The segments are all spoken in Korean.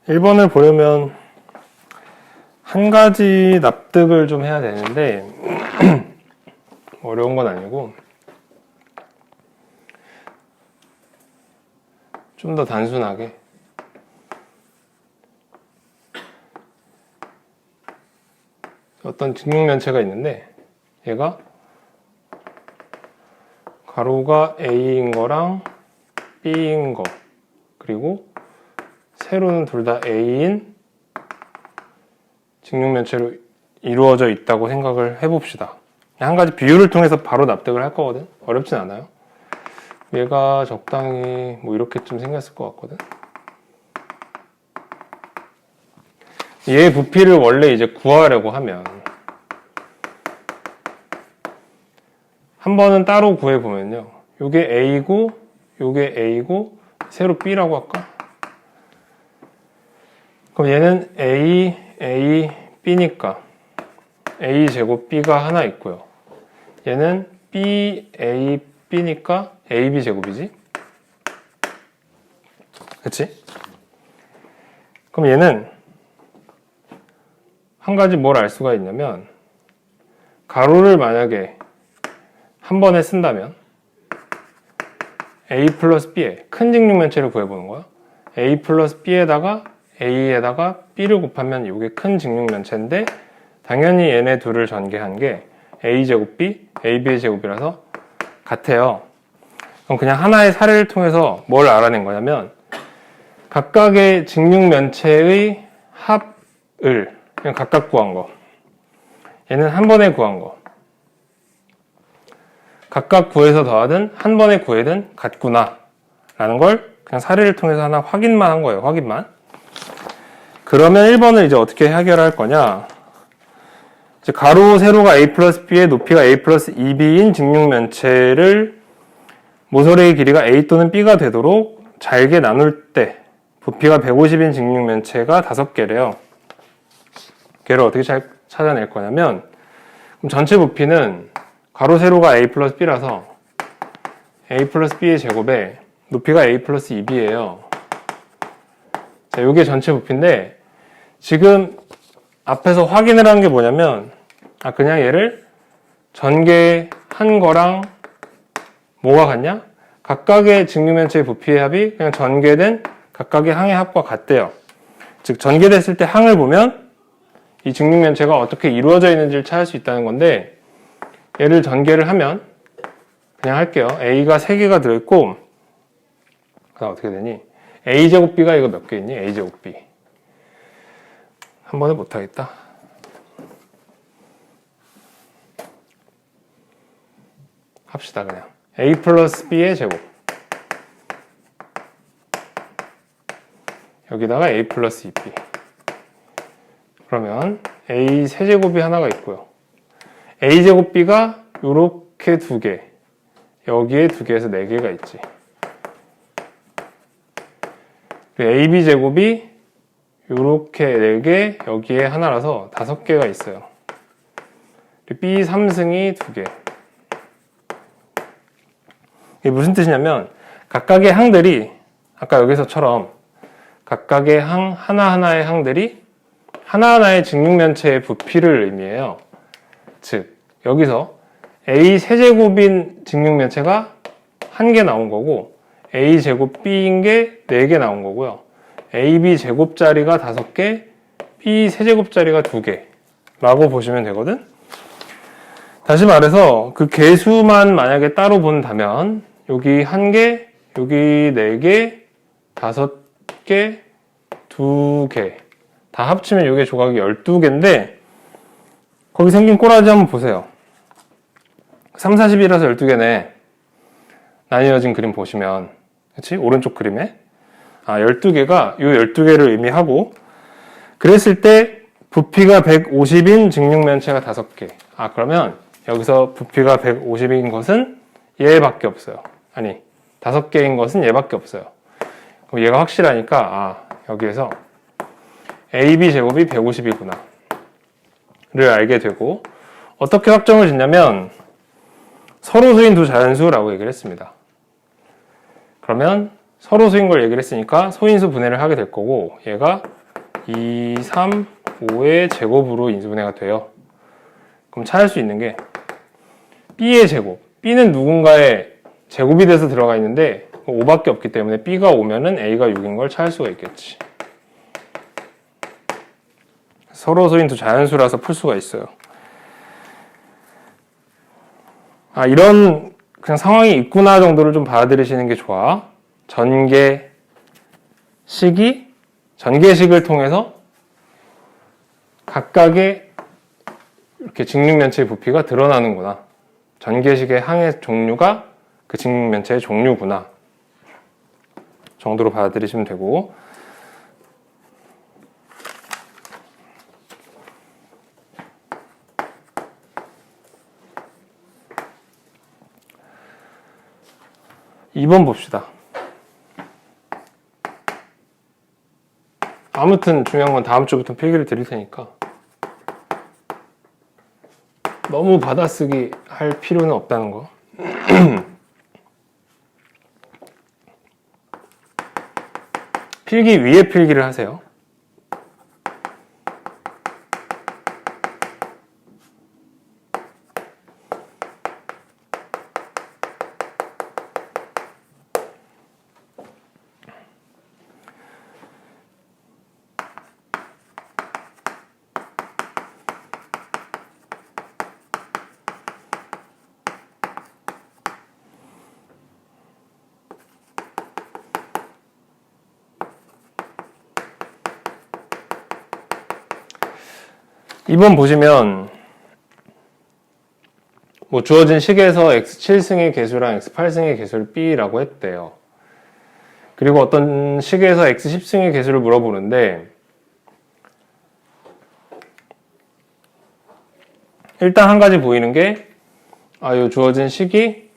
1번을 보려면 한 가지 납득을 좀 해야 되는데 어려운 건 아니고 좀 더 단순하게 어떤 직육면체가 있는데 얘가 가로가 A인 거랑 B인 거 그리고 세로는 둘 다 A인 직육면체로 이루어져 있다고 생각을 해봅시다. 한 가지 비유를 통해서 바로 납득을 할 거거든. 어렵진 않아요. 얘가 적당히 뭐 이렇게쯤 생겼을 것 같거든. 얘 부피를 원래 이제 구하려고 하면 한 번은 따로 구해보면요. 요게 A고 요게 A고 세로 B라고 할까? 그럼 얘는 A, B니까 A 제곱 B가 하나 있고요. 얘는 B, A, B니까 AB 제곱이지? 그치? 그럼 얘는 한 가지 뭘 알 수가 있냐면 가로를 만약에 한 번에 쓴다면 A 플러스 B에 큰 직육면체를 구해보는 거야. A 플러스 B에다가 A에다가 B를 곱하면 이게 큰 직육면체인데 당연히 얘네 둘을 전개한 게 A제곱 B, AB의 제곱이라서 같아요. 그럼 그냥 하나의 사례를 통해서 뭘 알아낸 거냐면 각각의 직육면체의 합을 그냥 각각 구한 거. 얘는 한 번에 구한 거. 각각 구해서 더하든 한 번에 구해든 같구나 라는 걸 그냥 사례를 통해서 하나 확인만 한 거예요. 확인만. 그러면 1번을 이제 어떻게 해결할 거냐. 이제 가로 세로가 A 플러스 B의 높이가 A 플러스 2B인 직육면체를 모서리의 길이가 A 또는 B가 되도록 잘게 나눌 때 부피가 150인 직육면체가 5개래요. 걔를 어떻게 잘 찾아낼 거냐면 그럼 전체 부피는 가로 세로가 A 플러스 B라서 A 플러스 B의 제곱에 높이가 A 플러스 2B예요. 자, 이게 전체 부피인데 지금 앞에서 확인을 한 게 뭐냐면 그냥 얘를 전개한 거랑 뭐가 같냐? 각각의 직육면체의 부피의 합이 그냥 전개된 각각의 항의 합과 같대요. 즉 전개됐을 때 항을 보면 이 직육면체가 어떻게 이루어져 있는지를 찾을 수 있다는 건데 얘를 전개를 하면 그냥 할게요. A가 3개가 들어있고 그다음 어떻게 되니? A제곱 B가 이거 몇 개 있니? A제곱 B 한 번에 못하겠다. 합시다 그냥. A 플러스 B의 제곱 여기다가 A 플러스 2B 그러면 A 세제곱이 하나가 있고요. A제곱 B가 요렇게 2개 여기에 2개에서 4개가 있지. AB 제곱이 요렇게 4개 여기에 하나라서 5개가 있어요. B 3승이 2개. 이게 무슨 뜻이냐면 각각의 항들이 아까 여기서처럼 각각의 항 하나하나의 항들이 하나하나의 직육면체의 부피를 의미해요. 즉 여기서 A 세제곱인 직육면체가 1개 나온 거고 A 제곱 B인 게 4개 나온 거고요. AB 제곱짜리가 5개, B 세제곱짜리가 2개 라고 보시면 되거든. 다시 말해서 그 개수만 만약에 따로 본다면 여기 1개, 여기 4개, 5개, 2개 다 합치면 이게 조각이 12개인데 거기 생긴 꼬라지 한번 보세요. 3, 40이라서 12개네. 나뉘어진 그림 보시면 그치? 오른쪽 그림에 12개가 이 12개를 의미하고 그랬을 때 부피가 150인 직육면체가 5개. 그러면 여기서 부피가 150인 것은 얘밖에 없어요. 아니 5개인 것은 얘밖에 없어요. 그럼 얘가 확실하니까 여기에서 AB 제곱이 150이구나 를 알게 되고 어떻게 확정을 짓냐면 서로수인 두 자연수라고 얘기를 했습니다. 그러면 서로 수인 걸 얘기를 했으니까 소인수 분해를 하게 될 거고 얘가 2, 3, 5의 제곱으로 인수분해가 돼요. 그럼 찾을 수 있는 게 B의 제곱. B는 누군가의 제곱이 돼서 들어가 있는데 5밖에 없기 때문에 B가 5면은 A가 6인 걸 찾을 수가 있겠지. 서로 소인 두 자연수라서 풀 수가 있어요. 이런 그냥 상황이 있구나 정도를 좀 받아들이시는 게 좋아. 전개식을 통해서 각각의 이렇게 직육면체의 부피가 드러나는구나. 전개식의 항의 종류가 그 직육면체의 종류구나. 정도로 받아들이시면 되고. (2번) 봅시다. 아무튼 중요한 건 다음 주부터 필기를 드릴 테니까 너무 받아쓰기 할 필요는 없다는 거. 필기 위에 필기를 하세요. 이번 보시면 주어진 식에서 x7승의 개수랑 x8승의 개수를 B라고 했대요. 그리고 어떤 식에서 x10승의 개수를 물어보는데 일단 한 가지 보이는 게 이 주어진 식이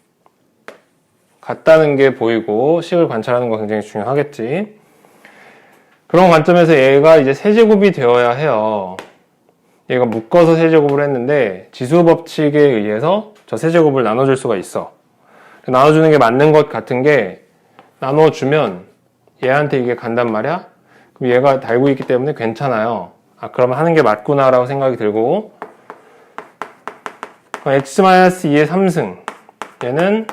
같다는 게 보이고 식을 관찰하는 거 굉장히 중요하겠지. 그런 관점에서 얘가 이제 세제곱이 되어야 해요. 얘가 묶어서 세제곱을 했는데 지수 법칙에 의해서 저 세제곱을 나눠줄 수가 있어. 나눠주는 게 맞는 것 같은 게 나눠주면 얘한테 이게 간단 말이야. 그럼 얘가 달고 있기 때문에 괜찮아요. 그러면 하는 게 맞구나 라고 생각이 들고 x-2의 3승 얘는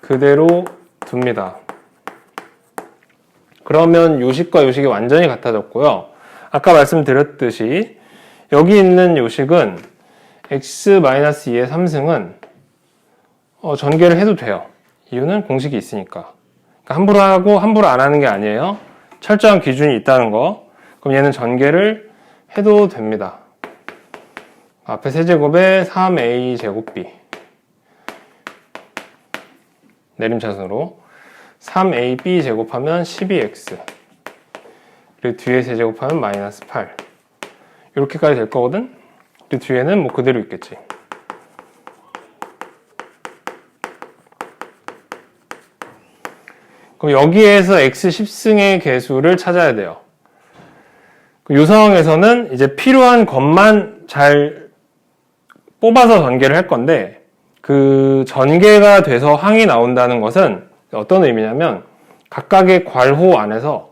그대로 둡니다. 그러면 요식과 요식이 완전히 같아졌고요. 아까 말씀드렸듯이 여기 있는 요식은 x-2의 3승은 전개를 해도 돼요. 이유는 공식이 있으니까. 그러니까 함부로 하고 함부로 안 하는 게 아니에요. 철저한 기준이 있다는 거. 그럼 얘는 전개를 해도 됩니다. 앞에 세제곱에 3a 제곱 b 내림차순으로 3ab 제곱하면 12x 그리고 뒤에 세제곱하면 마이너스 8 이렇게까지 될 거거든. 그리고 뒤에는 그대로 있겠지. 그럼 여기에서 x10승의 개수를 찾아야 돼요. 이 상황에서는 이제 필요한 것만 잘 뽑아서 전개를 할 건데 그 전개가 돼서 항이 나온다는 것은 어떤 의미냐면 각각의 괄호 안에서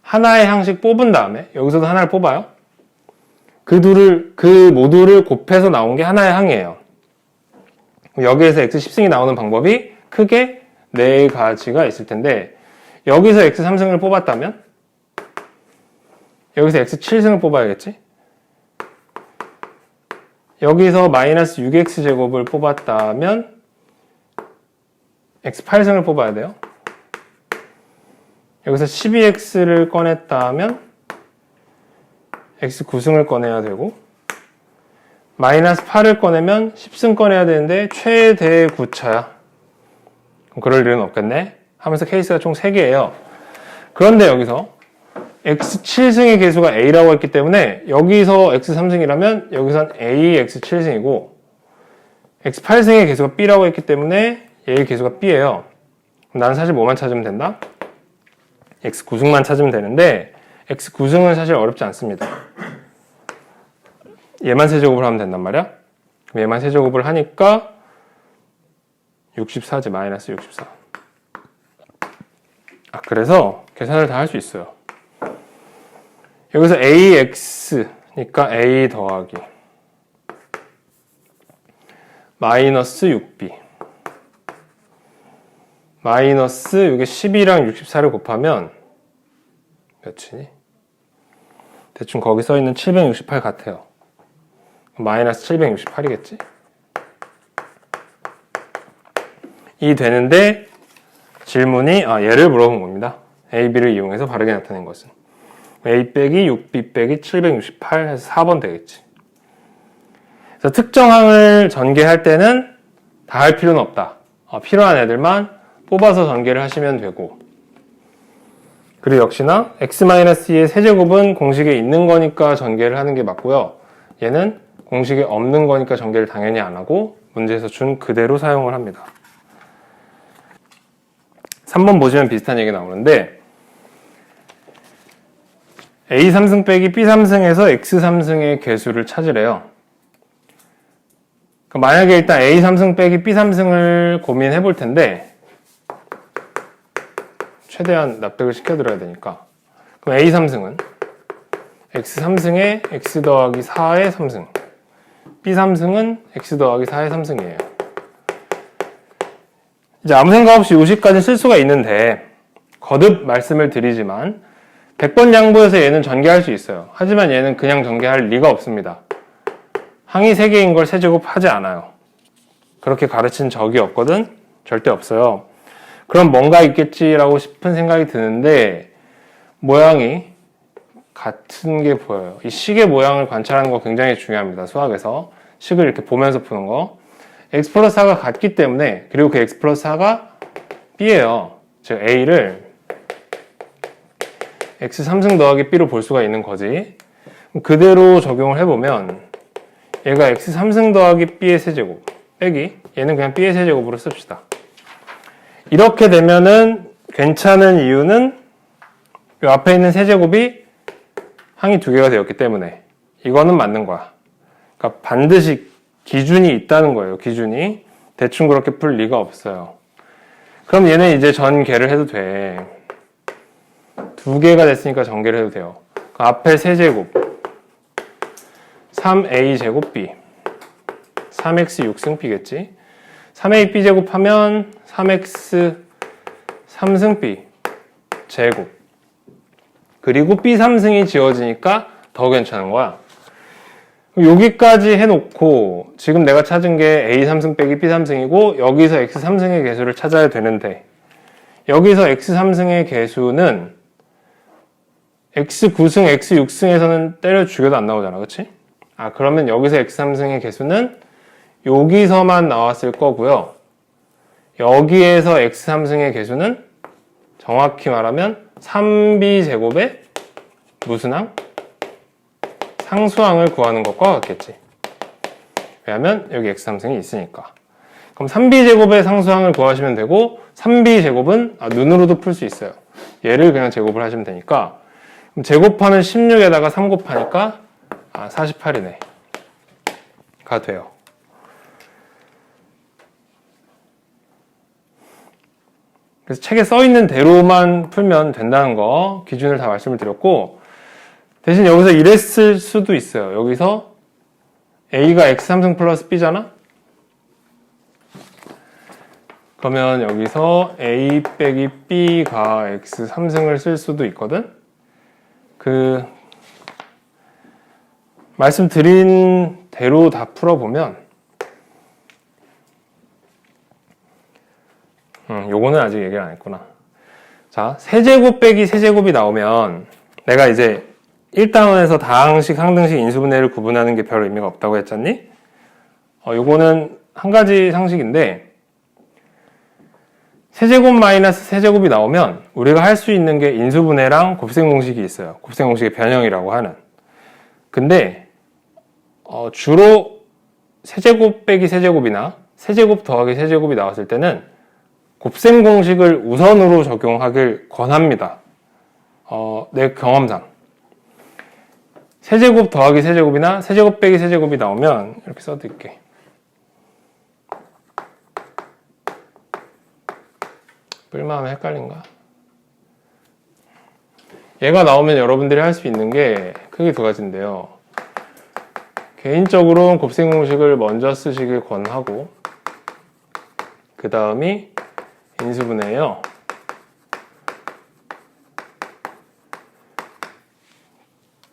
하나의 항씩 뽑은 다음에 여기서도 하나를 뽑아요. 그 모두를 곱해서 나온 게 하나의 항이에요. 여기에서 x10승이 나오는 방법이 크게 4가지가 있을 텐데 여기서 x3승을 뽑았다면 여기서 x7승을 뽑아야겠지. 여기서 마이너스 6x제곱을 뽑았다면 x8승을 뽑아야 돼요. 여기서 12x를 꺼냈다면 x9승을 꺼내야 되고 마이너스 8을 꺼내면 10승 꺼내야 되는데 최대 구차야. 그럴 일은 없겠네 하면서 케이스가 총 3개예요. 그런데 여기서 x7승의 개수가 a라고 했기 때문에 여기서 x3승이라면 여기선 a x7승이고 x8승의 개수가 b라고 했기 때문에 얘의 개수가 b예요. 그럼 나는 사실 뭐만 찾으면 된다? x9승만 찾으면 되는데 x9승은 사실 어렵지 않습니다. 얘만 세제곱을 하면 된단 말이야. 그럼 얘만 세제곱을 하니까 64지 마이너스 64. 그래서 계산을 다 할 수 있어요. 여기서 AX니까 A 더하기 마이너스 6B 마이너스 이게 12랑 64를 곱하면 몇이니? 대충 거기 써있는 768 같아요. 마이너스 768이겠지? 이 되는데 질문이 얘를 물어본 겁니다. A, B를 이용해서 바르게 나타낸 것은 A 빼기 6B 빼기 768 해서 4번 되겠지. 그래서 특정항을 전개할 때는 다 할 필요는 없다. 필요한 애들만 뽑아서 전개를 하시면 되고, 그리고 역시나 x-2의 세제곱은 공식에 있는 거니까 전개를 하는 게 맞고요. 얘는 공식에 없는 거니까 전개를 당연히 안 하고 문제에서 준 그대로 사용을 합니다. 3번 보시면 비슷한 얘기 나오는데 A3승 빼기 B3승에서 X3승의 개수를 찾으래요. 만약에 일단 A3승 빼기 B3승을 고민해 볼 텐데 최대한 납득을 시켜드려야 되니까, 그럼 A3승은 X3승에 X 더하기 4의 3승, B3승은 X 더하기 4의 3승이에요. 이제 아무 생각 없이 요식까지 쓸 수가 있는데 거듭 말씀을 드리지만 100번 양보해서 얘는 전개할 수 있어요. 하지만 얘는 그냥 전개할 리가 없습니다. 항이 3개인 걸 세제곱 하지 않아요. 그렇게 가르친 적이 없거든? 절대 없어요. 그럼 뭔가 있겠지라고 싶은 생각이 드는데 모양이 같은 게 보여요. 이 식의 모양을 관찰하는 거 굉장히 중요합니다. 수학에서 식을 이렇게 보면서 푸는 거. x 플러스 4가 같기 때문에, 그리고 그 x 플러스 4가 b예요. 즉 a를 x 3승 더하기 b로 볼 수가 있는 거지. 그대로 적용을 해보면 얘가 x 3승 더하기 b의 세제곱 빼기 얘는 그냥 b의 세제곱으로 씁시다. 이렇게 되면은 괜찮은 이유는 이 앞에 있는 세제곱이 항이 2개가 되었기 때문에 이거는 맞는 거야. 그러니까 반드시 기준이 있다는 거예요. 기준이. 대충 그렇게 풀 리가 없어요. 그럼 얘는 이제 전개를 해도 돼. 2개가 됐으니까 전개를 해도 돼요. 그 앞에 세제곱 3a 제곱 b 3x 6승 b겠지. 3a b 제곱하면 3x 3승 b 제곱, 그리고 b 3승이 지워지니까 더 괜찮은 거야. 여기까지 해놓고 지금 내가 찾은 게 a 3승 빼기 b 3승이고 여기서 x 3승의 개수를 찾아야 되는데 여기서 x 3승의 개수는 x 9승, x 6승에서는 때려 죽여도 안 나오잖아. 그치? 그러면 여기서 x 3승의 개수는 여기서만 나왔을 거고요. 여기에서 x 3승의 개수는 정확히 말하면 3b 제곱의 무슨 항? 상수항을 구하는 것과 같겠지. 왜냐면 여기 x 3승이 있으니까. 그럼 3b 제곱의 상수항을 구하시면 되고 3b 제곱은 눈으로도 풀 수 있어요. 얘를 그냥 제곱을 하시면 되니까, 그럼 제곱하면 16에다가 3 곱하니까 48이네 가 돼요. 그래서 책에 써있는 대로만 풀면 된다는 거 기준을 다 말씀을 드렸고, 대신 여기서 이랬을 수도 있어요. 여기서 A가 X3승 플러스 B잖아? 그러면 여기서 A 빼기 B가 X3승을 쓸 수도 있거든? 말씀드린 대로 다 풀어보면 요거는 아직 얘기를 안 했구나. 자, 세제곱 빼기 세제곱이 나오면 내가 이제 1단원에서 다항식, 항등식, 인수분해를 구분하는 게 별 의미가 없다고 했잖니? 요거는 한 가지 상식인데 세제곱 마이너스 세제곱이 나오면 우리가 할 수 있는 게 인수분해랑 곱셈공식이 있어요. 곱셈공식의 변형이라고 하는. 근데 주로 세제곱 빼기 세제곱이나 세제곱 더하기 세제곱이 나왔을 때는 곱셈공식을 우선으로 적용하길 권합니다. 내 경험상. 세제곱 더하기 세제곱이나 세제곱 빼기 세제곱이 나오면 이렇게 써드릴게. 뿔마하면 헷갈린가? 얘가 나오면 여러분들이 할 수 있는 게 크게 두 가지인데요. 개인적으로는 곱셈 공식을 먼저 쓰시길 권하고, 그 다음이 인수분해예요.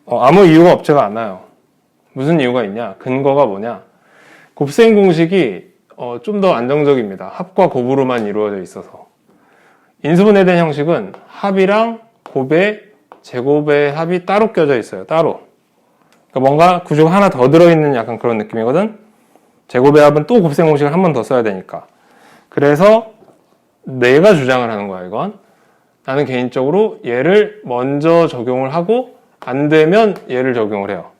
아무 이유가 없지가 않아요. 무슨 이유가 있냐? 근거가 뭐냐? 곱셈 공식이 좀 더 안정적입니다. 합과 곱으로만 이루어져 있어서. 인수분해된 형식은 합이랑 곱의 제곱의 합이 따로 껴져 있어요. 따로. 그러니까 뭔가 구조가 하나 더 들어있는 약간 그런 느낌이거든. 제곱의 합은 또 곱셈 공식을 한 번 더 써야 되니까. 그래서 내가 주장을 하는 거야, 이건. 나는 개인적으로 얘를 먼저 적용을 하고 안 되면 얘를 적용을 해요.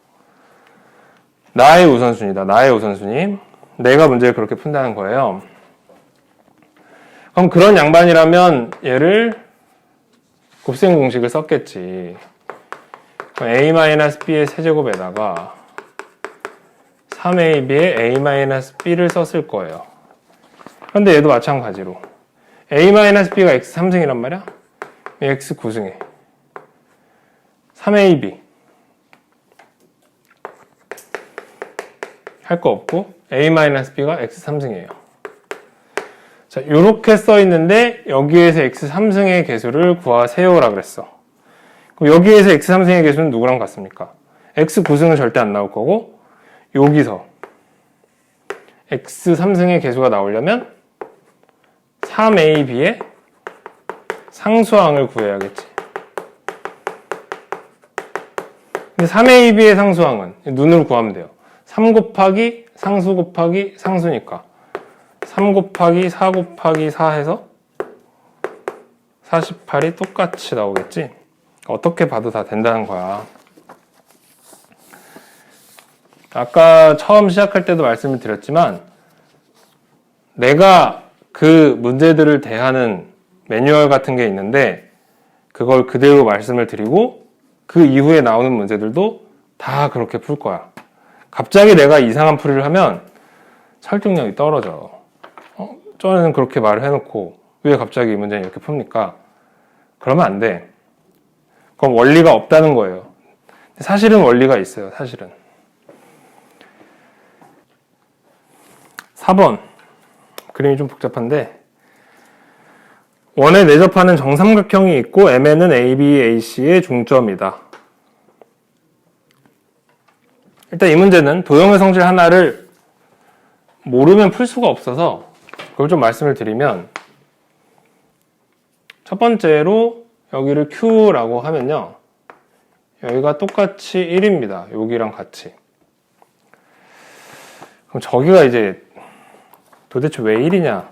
나의 우선순위다. 나의 우선순위. 내가 문제를 그렇게 푼다는 거예요. 그럼 그런 양반이라면 얘를 곱셈 공식을 썼겠지. a-b의 세제곱에다가 3ab의 a-b를 썼을 거예요. 그런데 얘도 마찬가지로 a-b가 x 3승이란 말이야? x 9승에 3ab 할 거 없고 a-b가 x 3승이에요. 자, 요렇게 써 있는데 여기에서 x 3승의 개수를 구하세요라 그랬어. 그럼 여기에서 x 3승의 개수는 누구랑 같습니까? x 9승은 절대 안 나올 거고, 여기서 x 3승의 개수가 나오려면 3ab의 상수항을 구해야겠지. 근데 3ab의 상수항은 눈으로 구하면 돼요. 3 곱하기 상수 곱하기 상수니까 3 곱하기 4 곱하기 4 해서 48이 똑같이 나오겠지. 어떻게 봐도 다 된다는 거야. 아까 처음 시작할 때도 말씀을 드렸지만 내가 그 문제들을 대하는 매뉴얼 같은 게 있는데 그걸 그대로 말씀을 드리고 그 이후에 나오는 문제들도 다 그렇게 풀 거야. 갑자기 내가 이상한 풀이를 하면 설득력이 떨어져. 저는 그렇게 말을 해놓고 왜 갑자기 이 문제는 이렇게 풉니까? 그러면 안 돼. 그럼 원리가 없다는 거예요. 사실은 원리가 있어요. 사실은. 4번. 그림이 좀 복잡한데 원에 내접하는 정삼각형이 있고 M에는 AB, AC의 중점이다. 일단 이 문제는 도형의 성질 하나를 모르면 풀 수가 없어서 그걸 좀 말씀을 드리면 첫 번째로 여기를 Q라고 하면요. 여기가 똑같이 1입니다. 여기랑 같이. 그럼 저기가 이제 도대체 왜 1이냐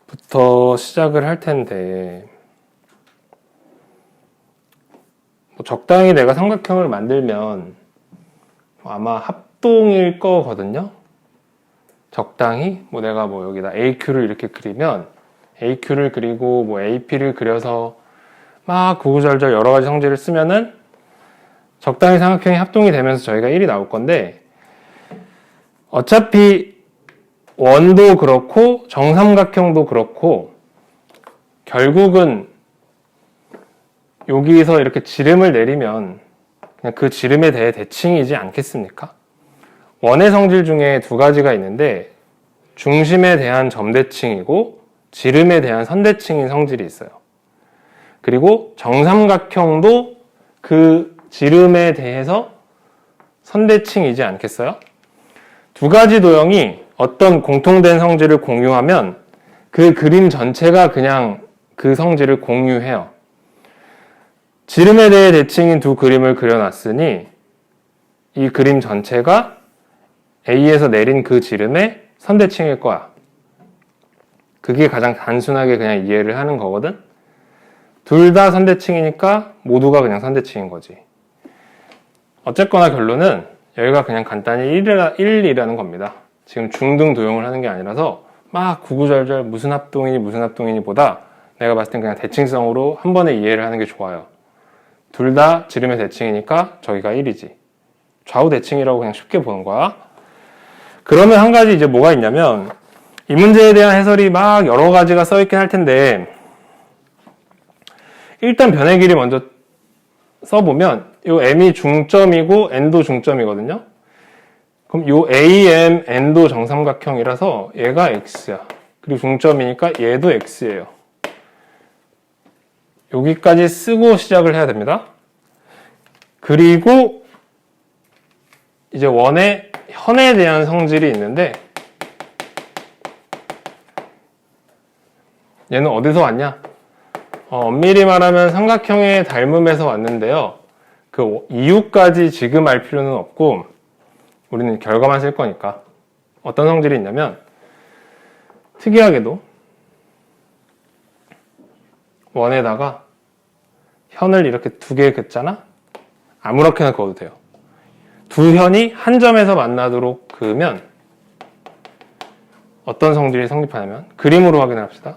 부터 시작을 할 텐데 적당히 내가 삼각형을 만들면 아마 합동일 거거든요. 적당히 내가 여기다 AQ를 이렇게 그리면 AQ를 그리고 AP를 그려서 막 구구절절 여러 가지 성질을 쓰면은 적당히 삼각형이 합동이 되면서 저희가 1이 나올 건데 어차피 원도 그렇고 정삼각형도 그렇고 결국은 여기서 이렇게 지름을 내리면 그냥 그 지름에 대해 대칭이지 않겠습니까? 원의 성질 중에 두 가지가 있는데 중심에 대한 점대칭이고 지름에 대한 선대칭인 성질이 있어요. 그리고 정삼각형도 그 지름에 대해서 선대칭이지 않겠어요? 두 가지 도형이 어떤 공통된 성질을 공유하면 그 그림 전체가 그냥 그 성질을 공유해요. 지름에 대해 대칭인 두 그림을 그려놨으니 이 그림 전체가 A에서 내린 그 지름의 선대칭일 거야. 그게 가장 단순하게 그냥 이해를 하는 거거든. 둘 다 선대칭이니까 모두가 그냥 선대칭인 거지. 어쨌거나 결론은 여기가 그냥 간단히 1이라는 겁니다. 지금 중등 도형을 하는 게 아니라서 막 구구절절 무슨 합동이니 보다 내가 봤을 땐 그냥 대칭성으로 한 번에 이해를 하는 게 좋아요. 둘 다 지름의 대칭이니까 저기가 1이지. 좌우 대칭이라고 그냥 쉽게 보는 거야. 그러면 한 가지 이제 뭐가 있냐면 이 문제에 대한 해설이 막 여러 가지가 써있긴 할 텐데 일단 변의 길이 먼저 써보면 이 m이 중점이고 n도 중점이거든요. 그럼 이 AM, n도 정삼각형이라서 얘가 x야. 그리고 중점이니까 얘도 x예요. 여기까지 쓰고 시작을 해야 됩니다. 그리고 이제 원의 현에 대한 성질이 있는데 얘는 어디서 왔냐? 엄밀히 말하면 삼각형의 닮음에서 왔는데요. 그 이유까지 지금 알 필요는 없고 우리는 결과만 쓸 거니까. 어떤 성질이 있냐면 특이하게도 원에다가 현을 이렇게 두 개 긋잖아? 아무렇게나 그어도 돼요. 두 현이 한 점에서 만나도록 그으면 어떤 성질이 성립하냐면 그림으로 확인을 합시다.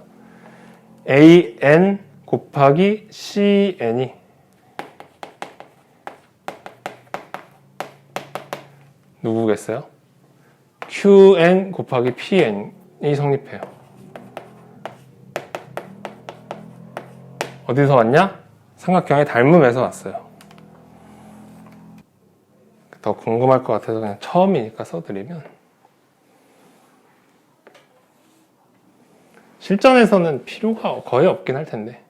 AN 곱하기 CN이 누구겠어요? QN 곱하기 PN이 성립해요. 어디서 왔냐? 삼각형의 닮음에서 왔어요. 더 궁금할 것 같아서 그냥 처음이니까 써드리면 실전에서는 필요가 거의 없긴 할 텐데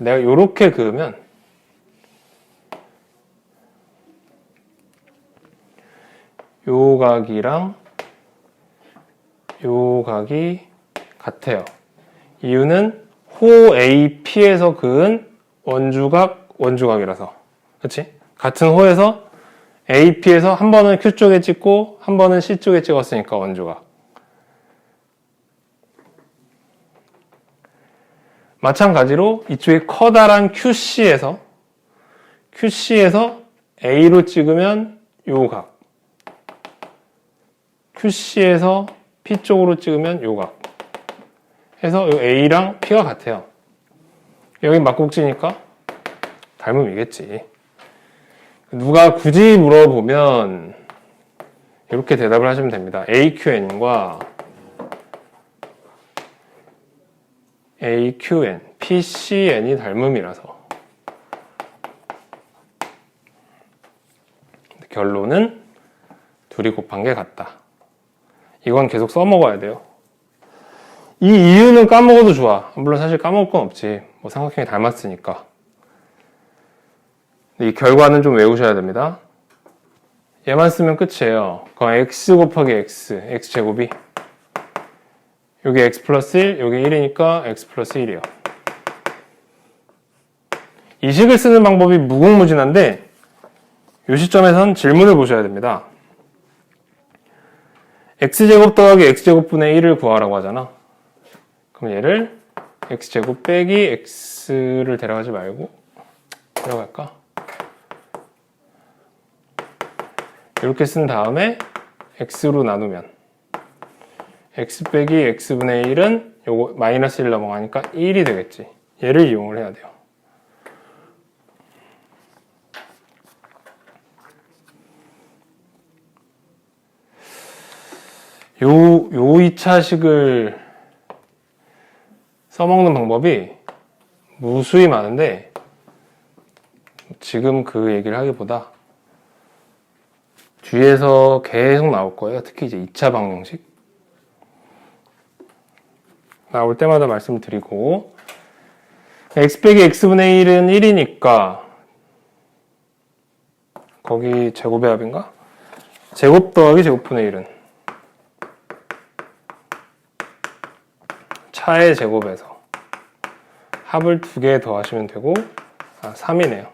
내가 이렇게 그으면 요 각이랑 요 각이 같아요. 이유는 호 AP에서 그은 원주각이라서. 그치? 같은 호에서 AP에서 한 번은 Q 쪽에 찍고 한 번은 C 쪽에 찍었으니까 원주각. 마찬가지로 이쪽에 커다란 QC에서 A로 찍으면 요 각. QC에서 P 쪽으로 찍으면 요 각. 해서 요 A랑 P가 같아요. 여기 막국지니까 닮음이겠지. 누가 굳이 물어보면 이렇게 대답을 하시면 됩니다. AQN과 AQN, PCN이 닮음이라서. 결론은 둘이 곱한 게 같다. 이건 계속 써먹어야 돼요. 이 이유는 까먹어도 좋아. 물론 사실 까먹을 건 없지. 뭐 삼각형이 닮았으니까. 이 결과는 좀 외우셔야 됩니다. 얘만 쓰면 끝이에요. 그럼 x 곱하기 x제곱이 여기 x 플러스 1, 여기 1이니까 x 플러스 1이요. 이 식을 쓰는 방법이 무궁무진한데 이 시점에선 질문을 보셔야 됩니다. x제곱 더하기 x제곱분의 1을 구하라고 하잖아. 그럼 얘를 x제곱 빼기 x를 데려가지 말고 데려갈까? 이렇게 쓴 다음에 x로 나누면 x 빼기 x분의 1은 요거 마이너스 1 넘어가니까 1이 되겠지. 얘를 이용을 해야 돼요. 요 2차식을 써먹는 방법이 무수히 많은데 지금 그 얘기를 하기보다 뒤에서 계속 나올 거예요. 특히 이제 2차 방정식 나올 때마다 말씀을 드리고 x 빼기 x분의 1은 1이니까 거기 제곱의 합인가? 제곱 더하기 제곱분의 1은 차의 제곱에서 합을 2개 더하시면 되고 3이네요.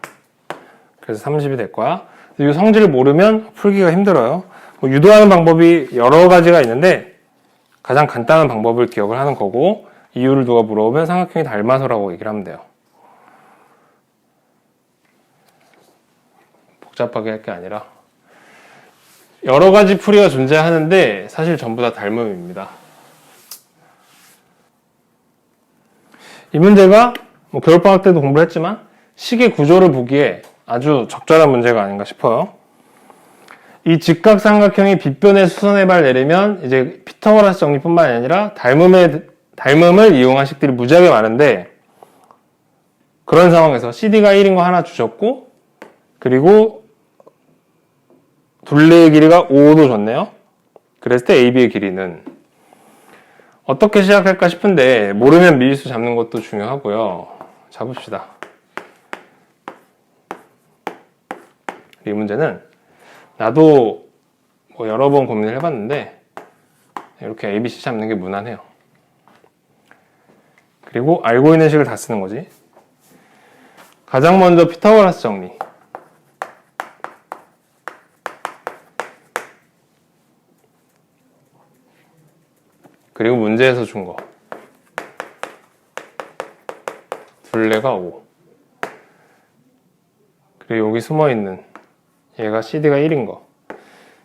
그래서 30이 될 거야. 이 성질을 모르면 풀기가 힘들어요. 뭐 유도하는 방법이 여러 가지가 있는데 가장 간단한 방법을 기억을 하는 거고 이유를 누가 물어보면 삼각형이 닮아서라고 얘기를 하면 돼요. 복잡하게 할 게 아니라 여러 가지 풀이가 존재하는데 사실 전부 다 닮음입니다. 이 문제가 뭐 겨울방학 때도 공부를 했지만 식의 구조를 보기에 아주 적절한 문제가 아닌가 싶어요. 이 직각삼각형이 빗변의 수선의 발 내리면 이제 피타고라스 정리뿐만 아니라 닮음을 이용한 식들이 무지하게 많은데 그런 상황에서 CD가 1인 거 하나 주셨고, 그리고 둘레의 길이가 5도 줬네요. 그랬을 때 AB의 길이는 어떻게 시작할까 싶은데 모르면 미리수 잡는 것도 중요하고요. 잡읍시다. 이 문제는 나도 뭐 여러 번 고민을 해봤는데 이렇게 ABC 잡는 게 무난해요. 그리고 알고 있는 식을 다 쓰는 거지. 가장 먼저 피타고라스 정리. 그리고 문제에서 준 거. 둘레가 5. 그리고 여기 숨어있는 얘가 CD가 1인 거.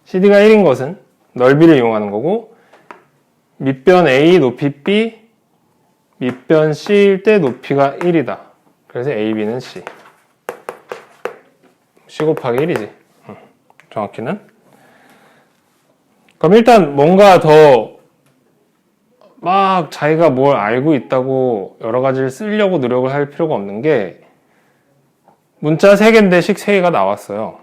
CD가 1인 것은 넓이를 이용하는 거고, 밑변 A, 높이 B, 밑변 C일 때 높이가 1이다. 그래서 AB는 C. C 곱하기 1이지. 정확히는. 그럼 일단 뭔가 더 막 자기가 뭘 알고 있다고 여러 가지를 쓰려고 노력을 할 필요가 없는 게 문자 3개인데 식 3개가 나왔어요.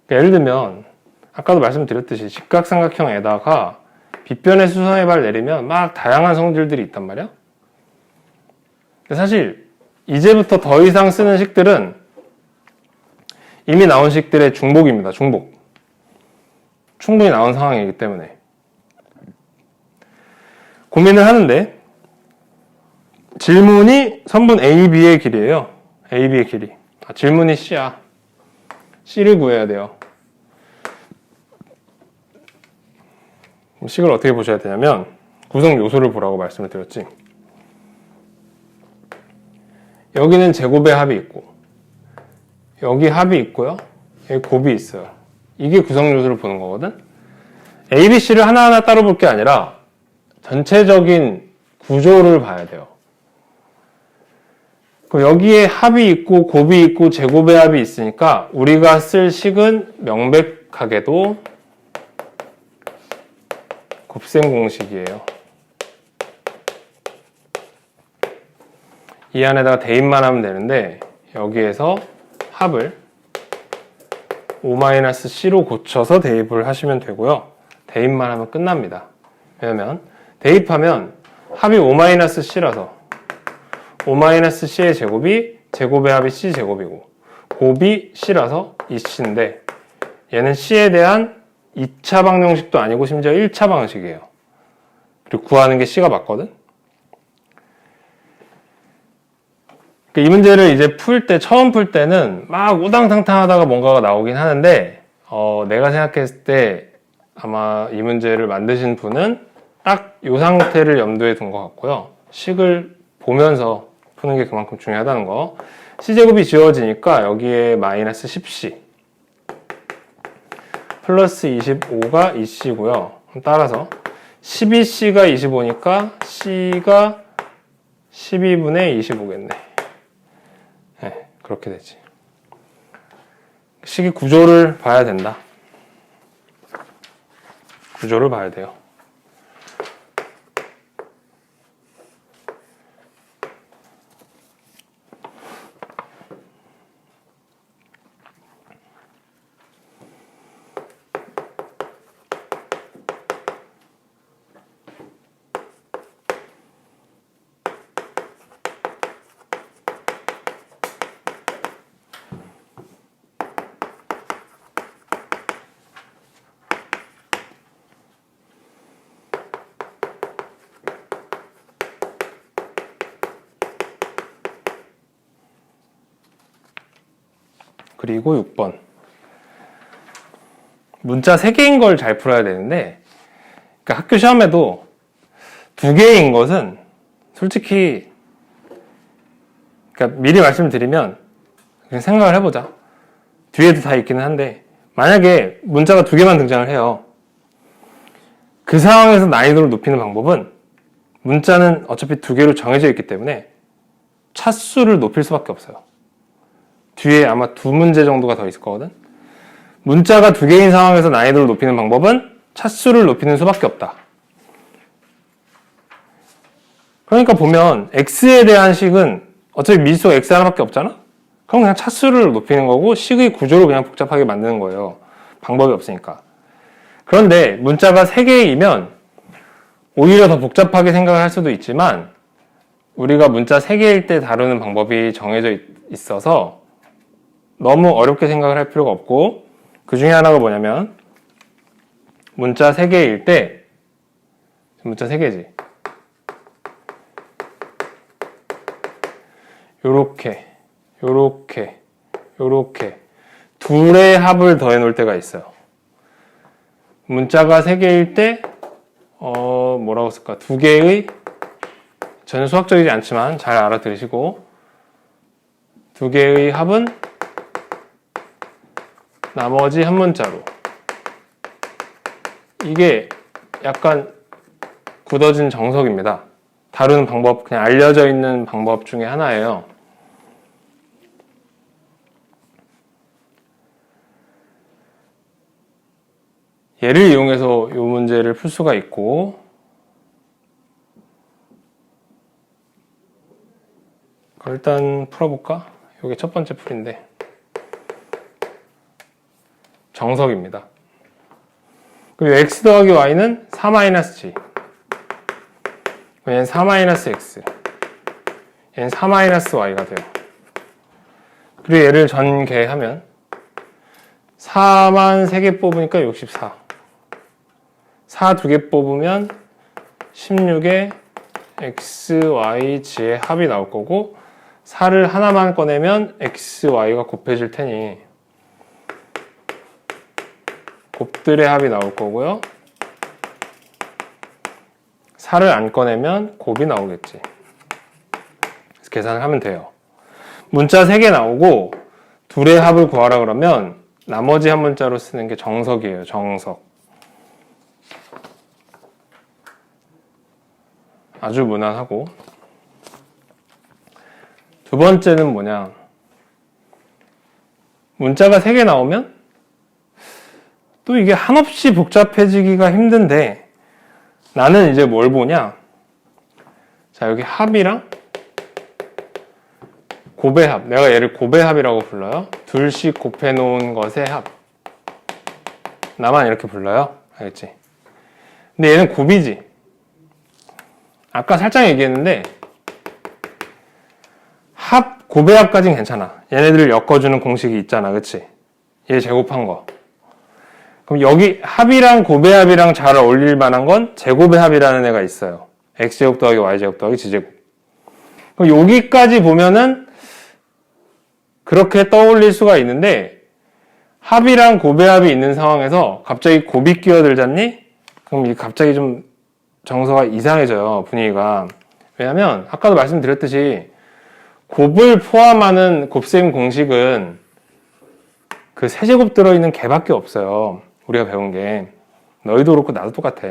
예를 들면 아까도 말씀드렸듯이 직각삼각형에다가 빗변의 수선의 발 내리면 막 다양한 성질들이 있단 말이야. 사실 이제부터 더 이상 쓰는 식들은 이미 나온 식들의 중복입니다. 중복. 충분히 나온 상황이기 때문에 고민을 하는데 질문이 선분 AB의 길이에요. AB의 길이. 질문이 C야. C를 구해야 돼요. 식을 어떻게 보셔야 되냐면 구성 요소를 보라고 말씀을 드렸지. 여기는 제곱의 합이 있고 여기 합이 있고요. 여기 곱이 있어요. 이게 구성 요소를 보는 거거든. A, B, C를 하나하나 따로 볼 게 아니라 전체적인 구조를 봐야 돼요. 그럼 여기에 합이 있고 곱이 있고 제곱의 합이 있으니까 우리가 쓸 식은 명백하게도 곱셈 공식이에요. 이 안에다가 대입만 하면 되는데 여기에서 합을 O-C로 고쳐서 대입을 하시면 되고요. 대입만 하면 끝납니다. 왜냐면 대입하면 합이 O-C라서 O-C의 제곱이 제곱의 합이 C 제곱이고 곱이 C라서 2C인데 얘는 C에 대한 2차 방정식도 아니고 심지어 1차 방식이에요. 그리고 구하는 게 C가 맞거든. 이 문제를 이제 처음 풀 때는 막 우당탕탕 하다가 뭔가가 나오긴 하는데 내가 생각했을 때 아마 이 문제를 만드신 분은 딱 이 상태를 염두에 둔 것 같고요. 식을 보면서 푸는 게 그만큼 중요하다는 거. C제곱이 지워지니까 여기에 마이너스 10C 플러스 25가 2C고요. 따라서 12C가 25니까 C가 12분의 25겠네. 네, 그렇게 되지. 식의 구조를 봐야 된다. 구조를 봐야 돼요. 그리고 6번. 문자 3개인 걸 잘 풀어야 되는데, 그러니까 학교 시험에도 2개인 것은 솔직히, 그러니까 미리 말씀드리면, 그냥 생각을 해보자. 뒤에도 다 있기는 한데, 만약에 문자가 2개만 등장을 해요. 그 상황에서 난이도를 높이는 방법은 문자는 어차피 2개로 정해져 있기 때문에 차수를 높일 수밖에 없어요. 뒤에 아마 2문제 정도가 더 있을 거거든. 문자가 2개인 상황에서 난이도를 높이는 방법은 차수를 높이는 수밖에 없다. 그러니까 보면 x에 대한 식은 어차피 미수가 x 하나밖에 없잖아? 그럼 그냥 차수를 높이는 거고 식의 구조를 그냥 복잡하게 만드는 거예요. 방법이 없으니까. 그런데 문자가 3개이면 오히려 더 복잡하게 생각을 할 수도 있지만 우리가 문자 3개일 때 다루는 방법이 정해져 있어서 너무 어렵게 생각을 할 필요가 없고 그 중에 하나가 뭐냐면 문자 3개일 때 문자 3개지. 요렇게 둘의 합을 더해 놓을 때가 있어요. 문자가 3개일 때 뭐라고 쓸까? 2개의 전혀 수학적이지 않지만 잘 알아들으시고 2개의 합은 나머지 한 문자로. 이게 약간 굳어진 정석입니다. 다루는 방법, 그냥 알려져 있는 방법 중에 하나예요. 얘를 이용해서 이 문제를 풀 수가 있고 일단 풀어볼까? 이게 첫 번째 풀인데 정석입니다. 그리고 x 더하기 y는 4-g 얘는 4-x 얘는 4-y가 돼요. 그리고 얘를 전개하면 4만 3개 뽑으니까 64 4 2개 뽑으면 16의 x, y, g의 합이 나올 거고 4를 하나만 꺼내면 x, y가 곱해질 테니 곱들의 합이 나올 거고요. 4를 안 꺼내면 곱이 나오겠지. 그래서 계산을 하면 돼요. 문자 3개 나오고 둘의 합을 구하라 그러면 나머지 한 문자로 쓰는 게 정석이에요. 정석. 아주 무난하고 두 번째는 뭐냐? 문자가 3개 나오면 또 이게 한없이 복잡해지기가 힘든데 나는 이제 뭘 보냐? 자, 여기 합이랑 곱의 합. 내가 얘를 곱의 합이라고 불러요. 둘씩 곱해 놓은 것의 합. 나만 이렇게 불러요. 알겠지? 근데 얘는 곱이지. 아까 살짝 얘기했는데 합, 곱의 합까진 괜찮아. 얘네들을 엮어주는 공식이 있잖아. 그치? 얘 제곱한 거. 그럼 여기 합이랑 곱의 합이랑 잘 어울릴 만한 건 제곱의 합이라는 애가 있어요. x제곱 더하기 y제곱 더하기 g제곱. 그럼 여기까지 보면은 그렇게 떠올릴 수가 있는데 합이랑 곱의 합이 있는 상황에서 갑자기 곱이 끼어들잖니? 그럼 이게 갑자기 좀 정서가 이상해져요. 분위기가. 왜냐면 아까도 말씀드렸듯이 곱을 포함하는 곱셈 공식은 그 세제곱 들어있는 개밖에 없어요. 우리가 배운 게. 너희도 그렇고 나도 똑같아.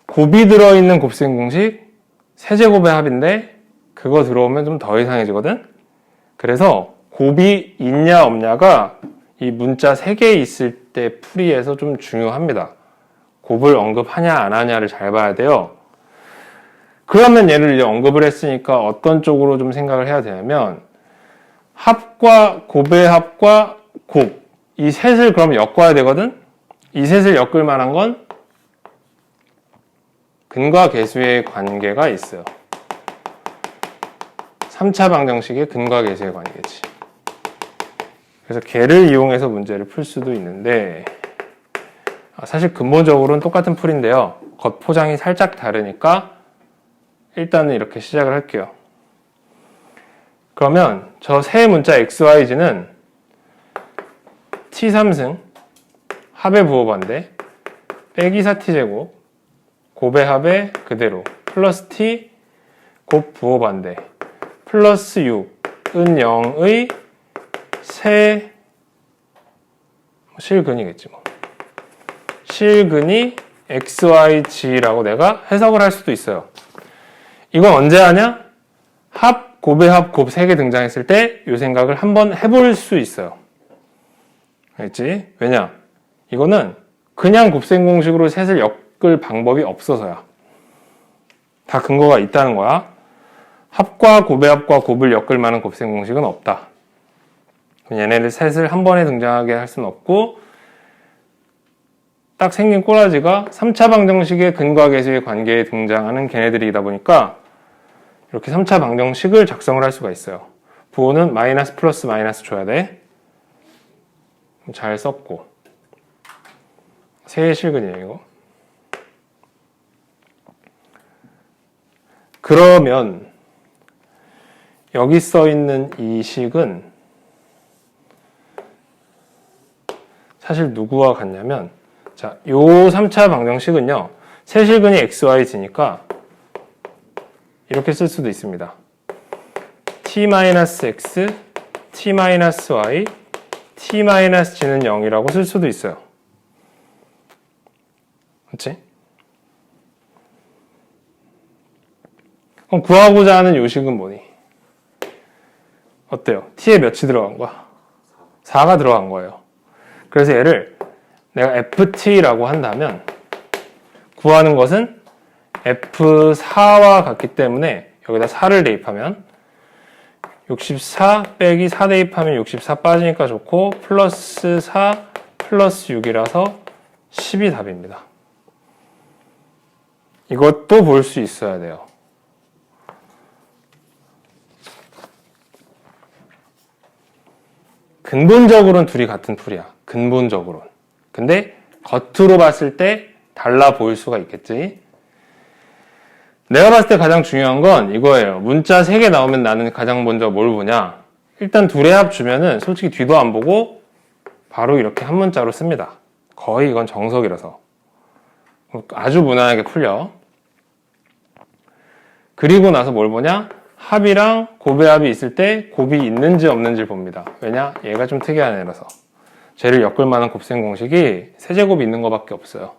곱이 들어있는 곱셈 공식 세제곱의 합인데 그거 들어오면 좀 더 이상해지거든. 그래서 곱이 있냐 없냐가 이 문자 3개 있을 때 풀이에서 좀 중요합니다. 곱을 언급하냐 안 하냐를 잘 봐야 돼요. 그러면 얘를 이제 언급을 했으니까 어떤 쪽으로 좀 생각을 해야 되냐면 합과 곱의 합과 곱 이 셋을 그럼 엮어야 되거든. 이 셋을 엮을 만한 건 근과 계수의 관계가 있어요. 3차 방정식의 근과 계수의 관계지. 그래서 걔를 이용해서 문제를 풀 수도 있는데 사실 근본적으로는 똑같은 풀인데요. 겉포장이 살짝 다르니까 일단은 이렇게 시작을 할게요. 그러면 저 세 문자 XYZ는 T3승 합의 부호반대 빼기 4T제곱 곱의 합의 그대로 플러스 T 곱 부호반대 플러스 6은 0의 세 실근이겠지 뭐. 실근이 XYG라고 내가 해석을 할 수도 있어요. 이건 언제 하냐? 합, 곱의 합, 곱 3개 등장했을 때 이 생각을 한번 해볼 수 있어요. 알겠지? 왜냐? 이거는 그냥 곱셈 공식으로 셋을 엮을 방법이 없어서야. 다 근거가 있다는 거야. 합과 곱의 곱을 엮을 만한 곱셈 공식은 없다. 얘네를 셋을 한 번에 등장하게 할 수는 없고 딱 생긴 꼬라지가 3차 방정식의 근과 계수의 관계에 등장하는 걔네들이다 보니까 이렇게 3차 방정식을 작성을 할 수가 있어요. 부호는 마이너스 플러스 마이너스 줘야 돼. 잘 썼고 세의 실근이에요 이거. 그러면 여기 써 있는 이 식은 사실 누구와 같냐면 자, 요 3차 방정식은요. 세실근이 xy 지니까 이렇게 쓸 수도 있습니다. t-x, t-y, t-g는 0이라고 쓸 수도 있어요. 그렇지? 그럼 구하고자 하는 요식은 뭐니? 어때요? t에 몇이 들어간 거야? 4가 들어간 거예요. 그래서 얘를 내가 ft라고 한다면 구하는 것은 f4와 같기 때문에 여기다 4를 대입하면 64 빼기 4 대입하면 64 빠지니까 좋고 플러스 4 플러스 6이라서 10이 답입니다. 이것도 볼 수 있어야 돼요. 근본적으로는 둘이 같은 풀이야. 근본적으로는. 근데 겉으로 봤을 때 달라 보일 수가 있겠지. 내가 봤을 때 가장 중요한 건 이거예요. 문자 3개 나오면 나는 가장 먼저 뭘 보냐. 일단 둘의 합 주면은 솔직히 뒤도 안 보고 바로 이렇게 한 문자로 씁니다. 거의 이건 정석이라서. 아주 무난하게 풀려. 그리고 나서 뭘 보냐? 합이랑 곱의 합이 있을 때 곱이 있는지 없는지 봅니다. 왜냐? 얘가 좀 특이한 애라서. 쟤를 엮을 만한 곱셈 공식이 세제곱이 있는 것밖에 없어요.